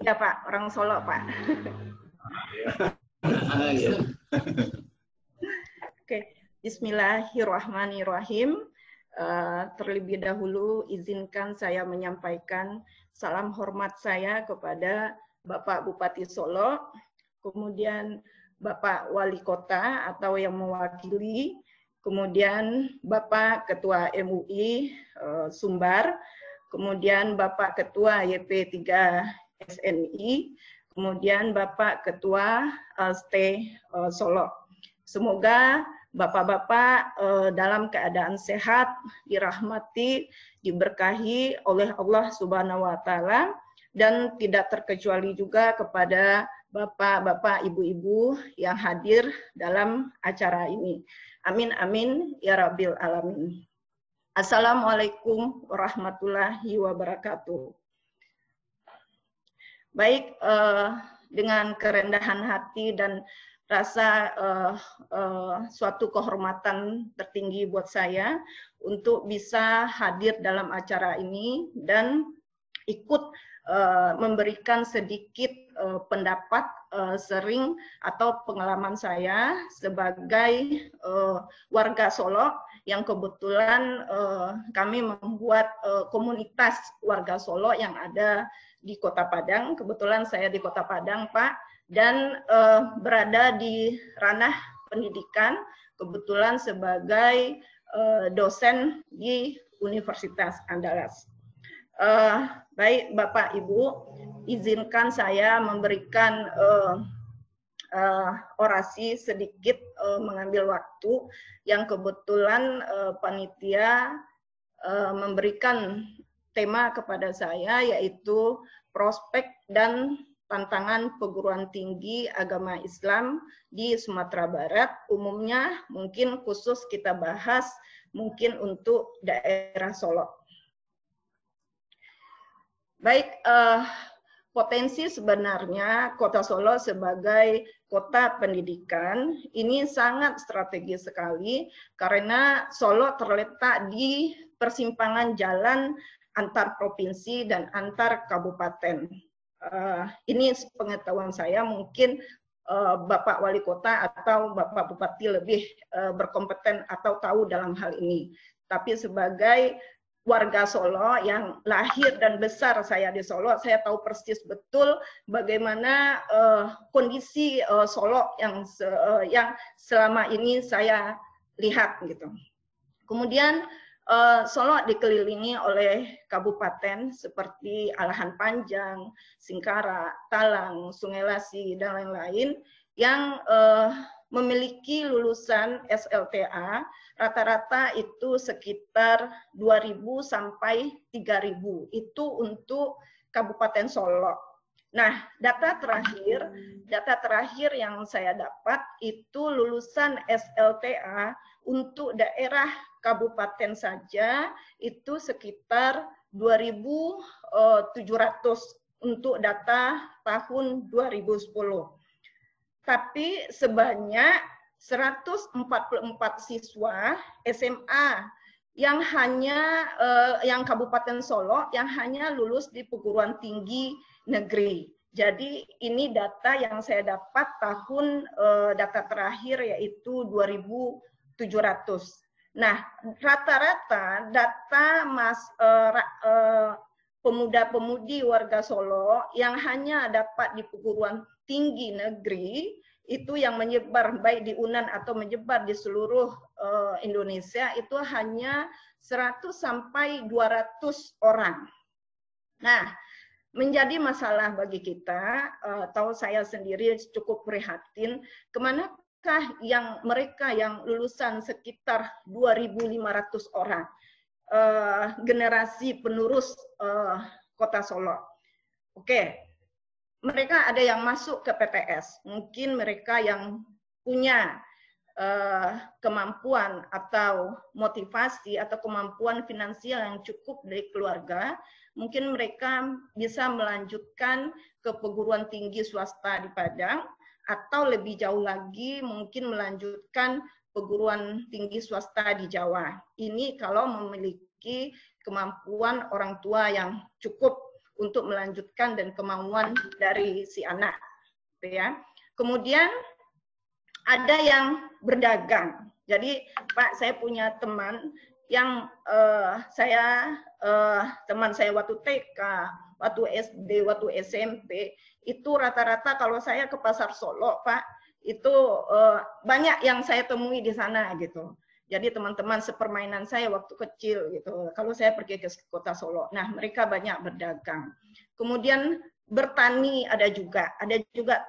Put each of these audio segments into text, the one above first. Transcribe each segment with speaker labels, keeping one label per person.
Speaker 1: Ya Pak, orang Solo Pak. Oke, Bismillahirrahmanirrahim. Terlebih dahulu izinkan saya menyampaikan salam hormat saya kepada Bapak Bupati Solo, kemudian Bapak Wali Kota atau yang mewakili, kemudian Bapak Ketua MUI Sumbar, kemudian Bapak Ketua YP3 SNI, kemudian Bapak Ketua ST Solo. Semoga Bapak-bapak dalam keadaan sehat, dirahmati, diberkahi oleh Allah Subhanahu wa Ta'ala, dan tidak terkecuali juga kepada bapak-bapak, ibu-ibu yang hadir dalam acara ini. Amin, amin, ya Rabbil Alamin. Assalamualaikum warahmatullahi wabarakatuh. Baik, dengan kerendahan hati dan rasa suatu kehormatan tertinggi buat saya untuk bisa hadir dalam acara ini dan ikut memberikan sedikit pendapat sering atau pengalaman saya sebagai warga Solo yang kebetulan kami membuat komunitas warga Solo yang ada di Kota Padang. Kebetulan saya di Kota Padang, Pak, dan berada di ranah pendidikan, kebetulan sebagai dosen di Universitas Andalas. Baik Bapak Ibu, izinkan saya memberikan orasi sedikit, mengambil waktu yang kebetulan panitia memberikan tema kepada saya, yaitu prospek dan tantangan perguruan tinggi agama Islam di Sumatera Barat. Umumnya mungkin khusus kita bahas mungkin untuk daerah Solo. Baik, potensi sebenarnya Kota Solo sebagai kota pendidikan ini sangat strategis sekali karena Solo terletak di persimpangan jalan antar provinsi dan antar kabupaten. Ini pengetahuan saya, mungkin Bapak Wali Kota atau Bapak Bupati lebih berkompeten atau tahu dalam hal ini. Tapi sebagai warga Solo yang lahir dan besar saya di Solo, saya tahu persis betul bagaimana kondisi Solo yang selama ini saya lihat gitu. Kemudian Solo dikelilingi oleh kabupaten seperti Alahan Panjang, Singkara, Talang, Sungai Lasi, dan lain-lain yang memiliki lulusan SLTA rata-rata itu sekitar 2.000 sampai 3.000. Itu untuk Kabupaten Solo. Nah, data terakhir yang saya dapat itu lulusan SLTA untuk daerah kabupaten saja itu sekitar 2.700 untuk data tahun 2010. Tapi sebanyak 144 siswa SMA yang Kabupaten Solo yang hanya lulus di perguruan tinggi negeri. Jadi ini data yang saya dapat tahun data terakhir yaitu 2.700. Nah, rata-rata data pemuda-pemudi warga Solo yang hanya dapat di perguruan tinggi negeri itu yang menyebar baik di UNAN atau menyebar di seluruh Indonesia itu hanya 100 sampai 200 orang. Nah, menjadi masalah bagi kita, atau saya sendiri cukup prihatin, kemanakah mereka yang lulusan sekitar 2.500 orang, generasi penerus Kota Solo. Oke, mereka ada yang masuk ke PTS, mungkin mereka yang punya kemampuan atau motivasi atau kemampuan finansial yang cukup dari keluarga, mungkin mereka bisa melanjutkan ke perguruan tinggi swasta di Padang, atau lebih jauh lagi mungkin melanjutkan perguruan tinggi swasta di Jawa. Ini kalau memiliki kemampuan orang tua yang cukup untuk melanjutkan dan kemauan dari si anak, gitu ya. Kemudian ada yang berdagang. Jadi Pak, saya punya teman yang teman saya waktu TK, waktu SD, waktu SMP, itu rata-rata kalau saya ke Pasar Solo, Pak, itu banyak yang saya temui di sana gitu. Jadi teman-teman sepermainan saya waktu kecil gitu. Kalau saya pergi ke kota Solo, nah mereka banyak berdagang. Kemudian bertani ada juga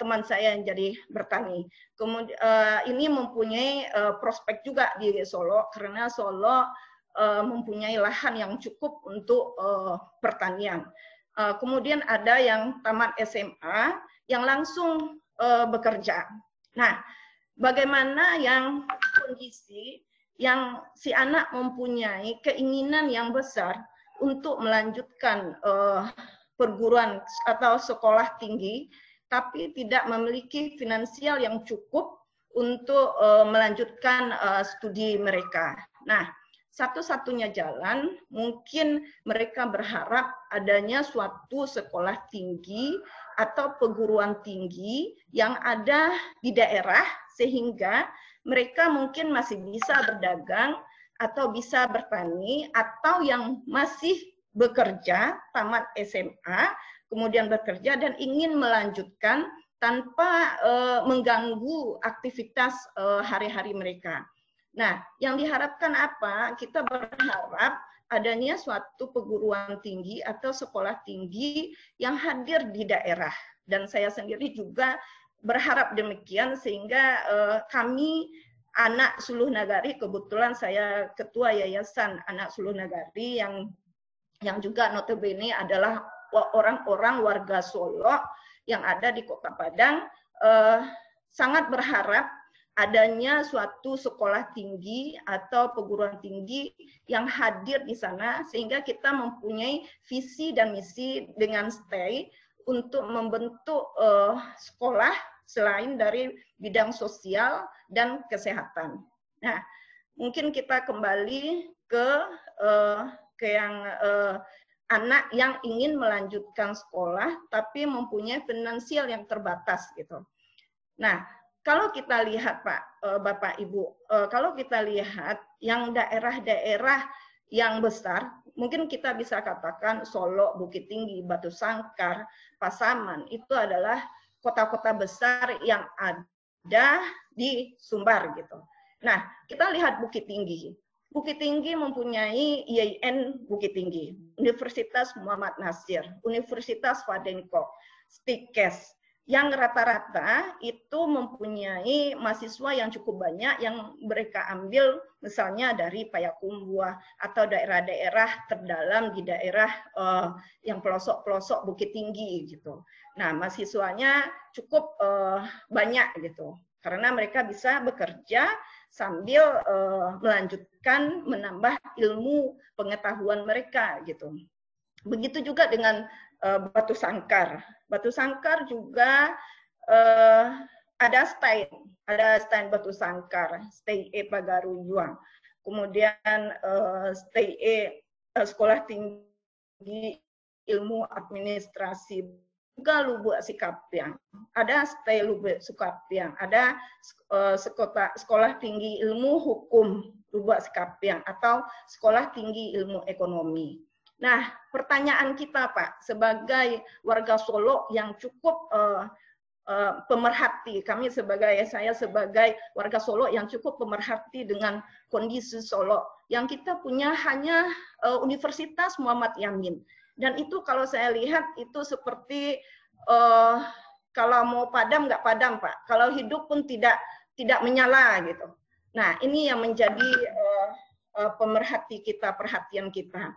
Speaker 1: teman saya yang jadi bertani. Kemudian ini mempunyai prospek juga di Solo karena Solo mempunyai lahan yang cukup untuk pertanian. Kemudian ada yang tamat SMA yang langsung bekerja. Nah, bagaimana yang kondisi yang si anak mempunyai keinginan yang besar untuk melanjutkan perguruan atau sekolah tinggi, tapi tidak memiliki finansial yang cukup untuk melanjutkan studi mereka. Nah, satu-satunya jalan mungkin mereka berharap adanya suatu sekolah tinggi atau perguruan tinggi yang ada di daerah sehingga mereka mungkin masih bisa berdagang atau bisa bertani, atau yang masih bekerja, tamat SMA, kemudian bekerja dan ingin melanjutkan tanpa mengganggu aktivitas hari-hari mereka. Nah, yang diharapkan apa? Kita berharap adanya suatu perguruan tinggi atau sekolah tinggi yang hadir di daerah. Dan saya sendiri juga berharap demikian sehingga kami Anak Suluh Nagari, kebetulan saya ketua Yayasan Anak Suluh Nagari yang juga notabene adalah orang-orang warga Solo yang ada di Kota Padang, sangat berharap adanya suatu sekolah tinggi atau perguruan tinggi yang hadir di sana sehingga kita mempunyai visi dan misi dengan STAY untuk membentuk sekolah selain dari bidang sosial dan kesehatan. Nah, mungkin kita kembali ke yang anak yang ingin melanjutkan sekolah tapi mempunyai finansial yang terbatas gitu. Nah, kalau kita lihat Pak, Bapak Ibu, kalau kita lihat yang daerah-daerah yang besar, mungkin kita bisa katakan Solo, Bukit Tinggi, Batu Sangkar, Pasaman, itu adalah kota-kota besar yang ada di Sumbar gitu. Nah, kita lihat Bukit Tinggi. Bukit Tinggi mempunyai IAIN Bukit Tinggi, Universitas Muhammad Nasir, Universitas Wadenko, Stikes, yang rata-rata itu mempunyai mahasiswa yang cukup banyak yang mereka ambil misalnya dari Payakumbuh atau daerah-daerah terdalam di daerah yang pelosok-pelosok Bukit Tinggi gitu. Nah, mahasiswanya cukup banyak gitu karena mereka bisa bekerja sambil melanjutkan menambah ilmu pengetahuan mereka gitu. Begitu juga dengan Batu Sangkar. Batu Sangkar juga ada stand Batu Sangkar, STAY Pagaruyuang. Kemudian STAY Sekolah Tinggi Ilmu Administrasi juga Lubuk Sikapiang. Ada STAY Lubuk Sikapiang, ada Sekolah Tinggi Ilmu Hukum Lubuk Sikapiang atau Sekolah Tinggi Ilmu Ekonomi. Nah, pertanyaan kita Pak, sebagai warga Solo yang cukup pemerhati, saya sebagai warga Solo yang cukup pemerhati dengan kondisi Solo, yang kita punya hanya Universitas Muhammad Yamin. Dan itu kalau saya lihat itu seperti kalau mau padam nggak padam Pak, kalau hidup pun tidak menyala gitu. Nah, ini yang menjadi pemerhati kita, perhatian kita.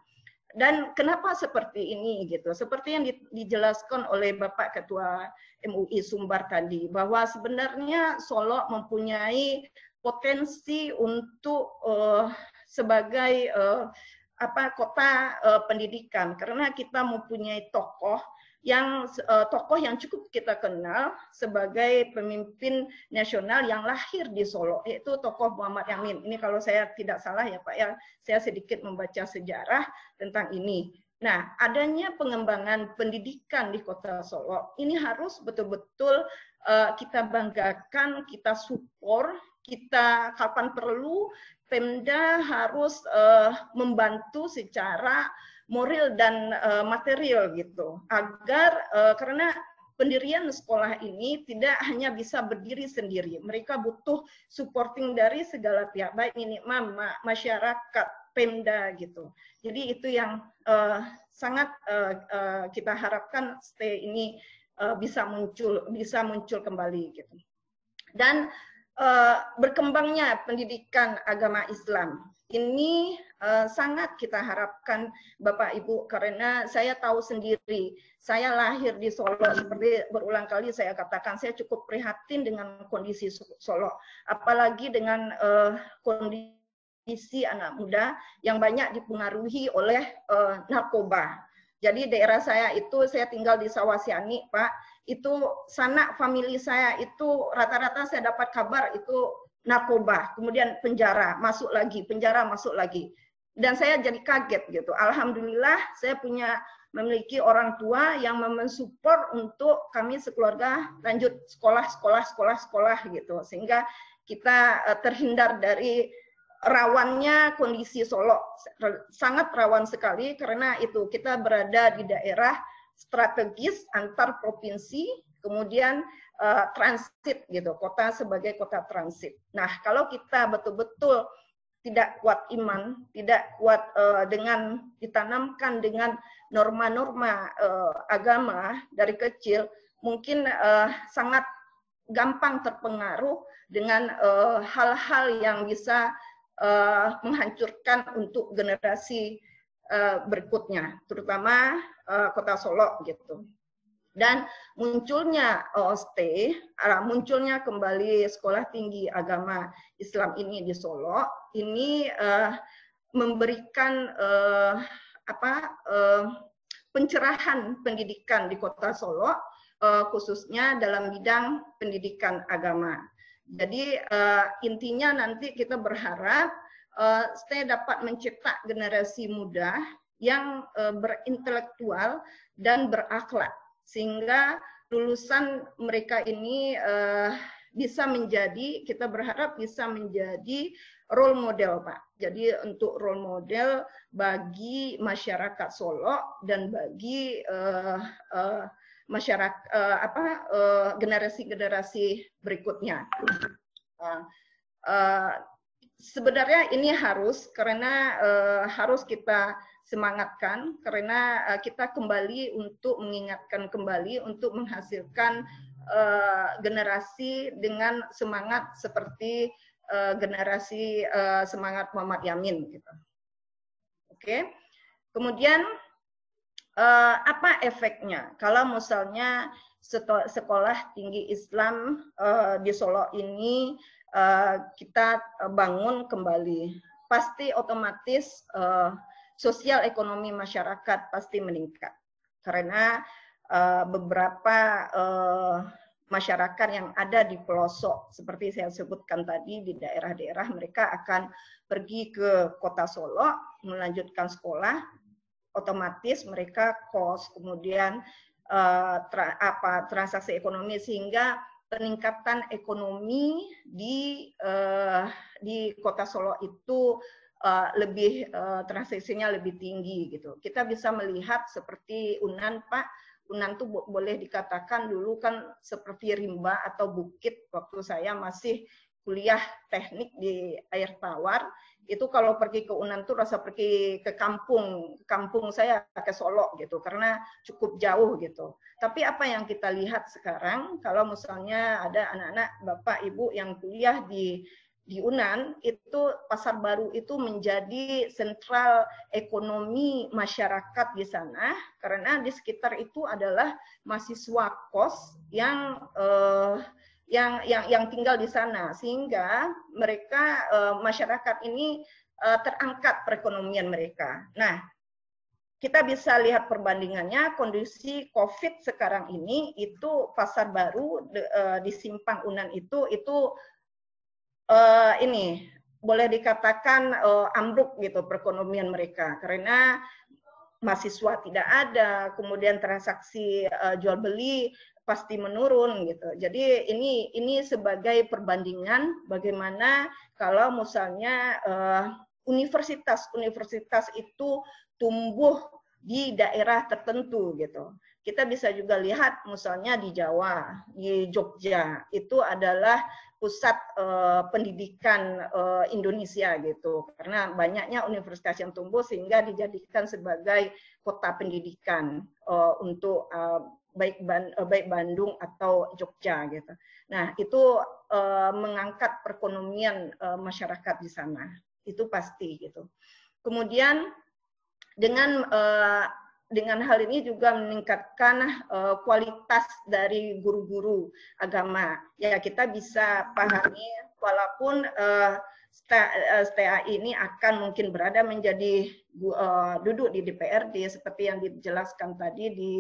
Speaker 1: Dan kenapa seperti ini gitu? Seperti yang dijelaskan oleh Bapak Ketua MUI Sumbar tadi, bahwa sebenarnya Solo mempunyai potensi untuk sebagai kota pendidikan, karena kita mempunyai tokoh yang cukup kita kenal sebagai pemimpin nasional yang lahir di Solo, yaitu tokoh Muhammad Yamin. Ini kalau saya tidak salah ya Pak ya, saya sedikit membaca sejarah tentang ini. Nah, adanya pengembangan pendidikan di Kota Solo ini harus betul-betul kita banggakan, kita support, kita kapan perlu Pemda harus membantu secara moral dan material gitu, agar karena pendirian sekolah ini tidak hanya bisa berdiri sendiri, mereka butuh supporting dari segala pihak, baik ini masyarakat, Pemda gitu. Jadi itu yang sangat kita harapkan stay ini bisa muncul kembali gitu. Dan berkembangnya pendidikan agama Islam ini sangat kita harapkan Bapak Ibu, karena saya tahu sendiri, saya lahir di Solo, seperti berulang kali saya katakan, saya cukup prihatin dengan kondisi Solo, apalagi dengan kondisi anak muda yang banyak dipengaruhi oleh narkoba. Jadi daerah saya itu, saya tinggal di Sawasiani, Pak, itu sanak famili saya itu rata-rata saya dapat kabar itu narkoba, kemudian penjara, masuk lagi, penjara, masuk lagi. Dan saya jadi kaget gitu. Alhamdulillah saya memiliki orang tua yang mensupport untuk kami sekeluarga lanjut sekolah gitu. Sehingga kita terhindar dari rawannya kondisi Solo, sangat rawan sekali karena itu kita berada di daerah strategis antar provinsi, kemudian transit gitu, kota sebagai kota transit. Nah, kalau kita betul-betul tidak kuat iman, tidak kuat dengan ditanamkan dengan norma-norma agama dari kecil, mungkin sangat gampang terpengaruh dengan hal-hal yang bisa menghancurkan untuk generasi berikutnya, terutama Kota Solo gitu. Dan munculnya OST, munculnya kembali Sekolah Tinggi Agama Islam ini di Solo, ini memberikan pencerahan pendidikan di Kota Solo, khususnya dalam bidang pendidikan agama. Jadi intinya nanti kita berharap saya dapat mencetak generasi muda yang berintelektual dan berakhlak, sehingga lulusan mereka ini bisa menjadi, kita berharap bisa menjadi role model, Pak. Jadi untuk role model bagi masyarakat Solo dan bagi masyarakat generasi-generasi berikutnya. Sebenarnya ini harus, karena harus kita semangatkan, karena kita kembali untuk mengingatkan kembali untuk menghasilkan generasi dengan semangat seperti generasi semangat Muhammad Yamin gitu. Oke. Kemudian apa efeknya kalau misalnya sekolah tinggi Islam di Solo ini kita bangun kembali? Pasti otomatis sosial ekonomi masyarakat pasti meningkat, karena beberapa masyarakat yang ada di pelosok seperti saya sebutkan tadi, di daerah-daerah, mereka akan pergi ke Kota Solo melanjutkan sekolah, otomatis mereka kos, kemudian transaksi ekonomi, sehingga peningkatan ekonomi di Kota Solo itu lebih transaksinya lebih tinggi gitu. Kita bisa melihat seperti Unan, Pak. Unan tuh boleh dikatakan dulu kan seperti rimba atau bukit waktu saya masih kuliah teknik di Air Tawar. Itu kalau pergi ke Unan tuh rasa pergi ke kampung saya ke Solo gitu, karena cukup jauh gitu. Tapi apa yang kita lihat sekarang, kalau misalnya ada anak-anak Bapak Ibu yang kuliah di Unan, itu Pasar Baru itu menjadi sentral ekonomi masyarakat di sana, karena di sekitar itu adalah mahasiswa kos yang tinggal di sana, sehingga mereka masyarakat ini terangkat perekonomian mereka. Nah, kita bisa lihat perbandingannya kondisi COVID sekarang ini, itu Pasar Baru di Simpang Unan itu ini boleh dikatakan ambruk gitu perekonomian mereka, karena mahasiswa tidak ada, kemudian transaksi jual beli pasti menurun gitu. Jadi ini sebagai perbandingan bagaimana kalau misalnya universitas itu tumbuh di daerah tertentu gitu. Kita bisa juga lihat misalnya di Jawa, di Jogja, itu adalah pusat pendidikan Indonesia gitu. Karena banyaknya universitas yang tumbuh sehingga dijadikan sebagai kota pendidikan untuk baik Bandung atau Jogja gitu. Nah, itu mengangkat perekonomian masyarakat di sana. Itu pasti gitu. Kemudian dengan hal ini juga meningkatkan kualitas dari guru-guru agama. Ya, kita bisa pahami walaupun STA ini akan mungkin berada menjadi duduk di DPRD seperti yang dijelaskan tadi di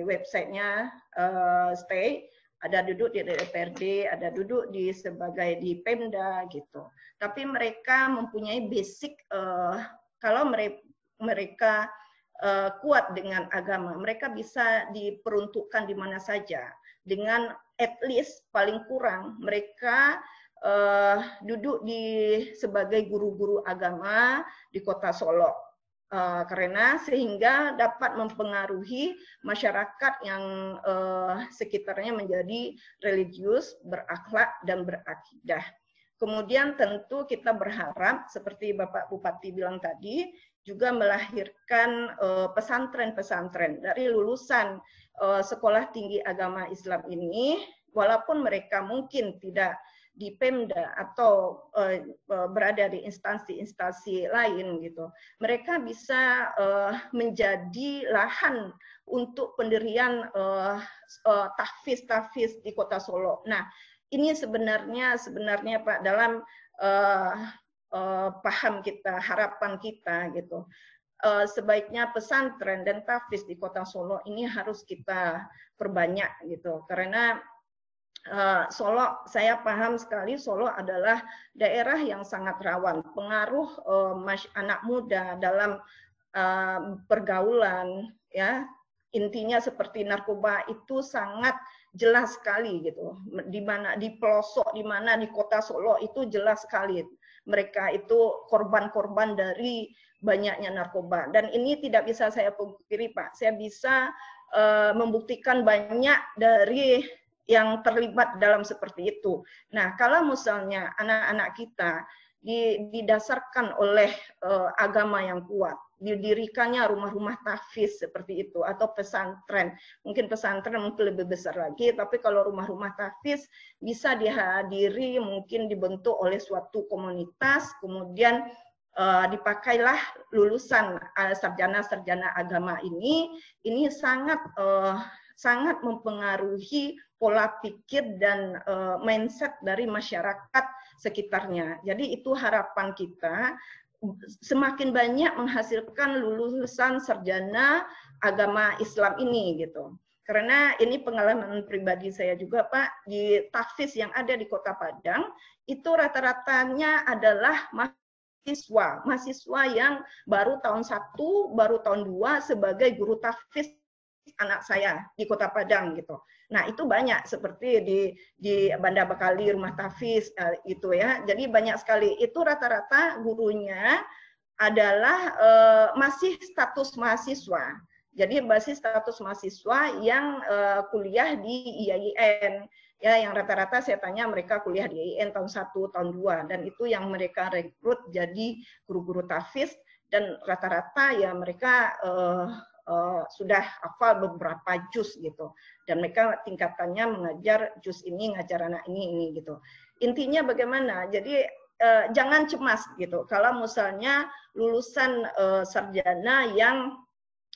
Speaker 1: websitenya STAI, ada duduk di DPRD, ada duduk sebagai di Pemda gitu. Tapi mereka mempunyai basic kalau mereka kuat dengan agama, mereka bisa diperuntukkan di mana saja. Dengan at least paling kurang mereka duduk sebagai guru-guru agama di Kota Solo. Karena sehingga dapat mempengaruhi masyarakat yang sekitarnya menjadi religius, berakhlak, dan berakidah. Kemudian tentu kita berharap, seperti Bapak Bupati bilang tadi, juga melahirkan pesantren-pesantren dari lulusan sekolah tinggi agama Islam ini, walaupun mereka mungkin tidak di Pemda atau berada di instansi-instansi lain gitu, mereka bisa menjadi lahan untuk pendirian tahfiz di Kota Solo. Nah, ini sebenarnya Pak dalam paham kita, harapan kita gitu. Sebaiknya pesantren dan tahfiz di Kota Solo ini harus kita perbanyak gitu, karena Solo, saya paham sekali Solo adalah daerah yang sangat rawan pengaruh anak muda dalam pergaulan, ya, intinya seperti narkoba itu sangat jelas sekali gitu. Di mana di pelosok, di mana di Kota Solo itu jelas sekali mereka itu korban-korban dari banyaknya narkoba. Dan ini tidak bisa saya pungkiri, Pak. Saya bisa membuktikan banyak dari yang terlibat dalam seperti itu. Nah, kalau misalnya anak-anak kita didasarkan oleh agama yang kuat, didirikannya rumah-rumah tahfiz seperti itu, atau pesantren, mungkin pesantren mungkin lebih besar lagi, tapi kalau rumah-rumah tahfiz bisa dihadiri, mungkin dibentuk oleh suatu komunitas, kemudian dipakailah lulusan sarjana-sarjana agama ini sangat mempengaruhi pola pikir dan mindset dari masyarakat sekitarnya. Jadi itu harapan kita, semakin banyak menghasilkan lulusan sarjana agama Islam ini gitu. Karena ini pengalaman pribadi saya juga, Pak, di tahfiz yang ada di Kota Padang itu rata-ratanya adalah mahasiswa yang baru tahun 1, baru tahun 2 sebagai guru tahfiz anak saya di Kota Padang gitu. Nah, itu banyak seperti di Banda Bekali rumah tahfiz gitu ya. Jadi banyak sekali. Itu rata-rata gurunya adalah masih status mahasiswa. Jadi masih status mahasiswa yang kuliah di IAIN. Ya, yang rata-rata saya tanya mereka kuliah di IAIN tahun 1, tahun 2, dan itu yang mereka rekrut jadi guru-guru tahfiz, dan rata-rata ya mereka sudah hafal beberapa juz gitu, dan mereka tingkatannya mengajar juz ini, ngajar anak ini gitu. Intinya bagaimana? Jadi jangan cemas gitu kalau misalnya lulusan sarjana yang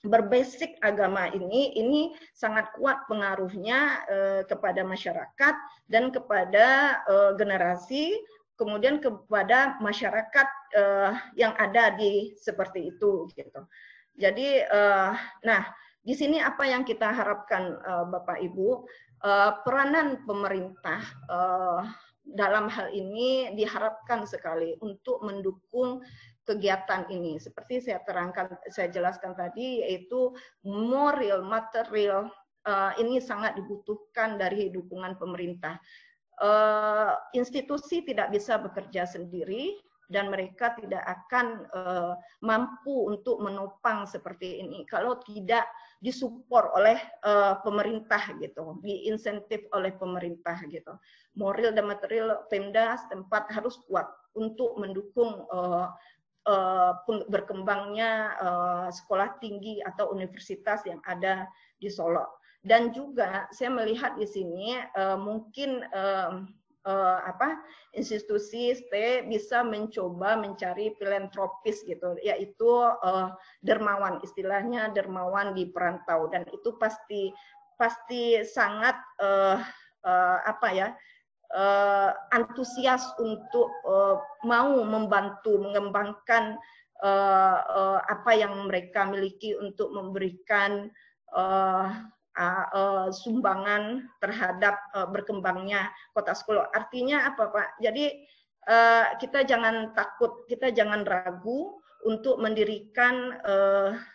Speaker 1: berbasic agama ini sangat kuat pengaruhnya kepada masyarakat dan kepada generasi, kemudian kepada masyarakat yang ada di seperti itu gitu. Jadi, nah, di sini apa yang kita harapkan, Bapak Ibu, peranan pemerintah dalam hal ini diharapkan sekali untuk mendukung kegiatan ini. Seperti saya jelaskan tadi, yaitu moral, material, ini sangat dibutuhkan dari dukungan pemerintah. Institusi tidak bisa bekerja sendiri, dan mereka tidak akan mampu untuk menopang seperti ini kalau tidak disupport oleh pemerintah gitu, diinsentif oleh pemerintah gitu. Moral dan material Pemda setempat harus kuat untuk mendukung berkembangnya sekolah tinggi atau universitas yang ada di Solo. Dan juga saya melihat di sini mungkin institusi ST bisa mencoba mencari filantropis gitu, yaitu dermawan, istilahnya dermawan di perantau, dan itu pasti sangat antusias untuk mau membantu mengembangkan apa yang mereka miliki untuk memberikan sumbangan terhadap berkembangnya kota Solo. Artinya apa, Pak? Jadi kita jangan takut, kita jangan ragu untuk mendirikan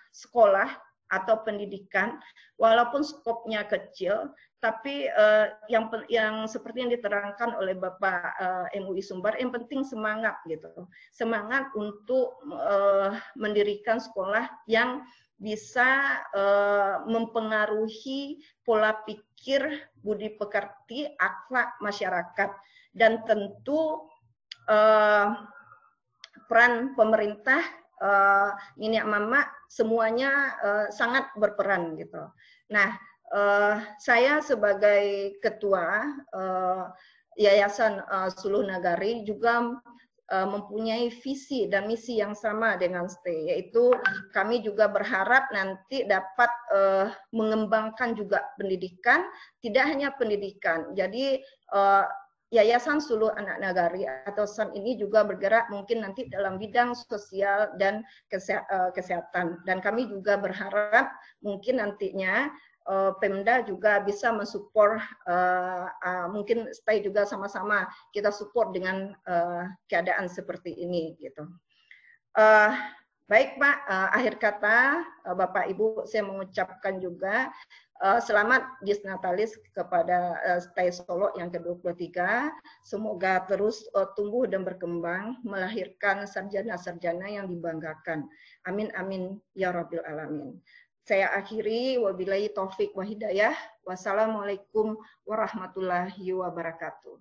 Speaker 1: sekolah atau pendidikan, walaupun skopnya kecil, tapi yang seperti yang diterangkan oleh Bapak MUI Sumbar, yang penting semangat gitu, semangat untuk mendirikan sekolah yang bisa mempengaruhi pola pikir, budi pekerti, akhlak masyarakat, dan tentu peran pemerintah, Nini Mama, semuanya sangat berperan gitu. Nah, saya sebagai ketua Yayasan Suluh Nagari juga mempunyai visi dan misi yang sama dengan ST, yaitu kami juga berharap nanti dapat mengembangkan juga pendidikan, tidak hanya pendidikan. Jadi Yayasan Suluh Anak Nagari atau SAN ini juga bergerak mungkin nanti dalam bidang sosial dan kesehatan. Dan kami juga berharap mungkin nantinya Pemda juga bisa mensupport, mungkin stay juga sama-sama kita support dengan keadaan seperti ini gitu. Baik Pak, akhir kata Bapak Ibu, saya mengucapkan juga selamat Disnatalis kepada Stay Solo yang ke-23. Semoga terus tumbuh dan berkembang, melahirkan sarjana-sarjana yang dibanggakan. Amin amin ya Rabbil Alamin. Saya akhiri, wabillahi taufik wa hidayah. Wassalamualaikum warahmatullahi wabarakatuh.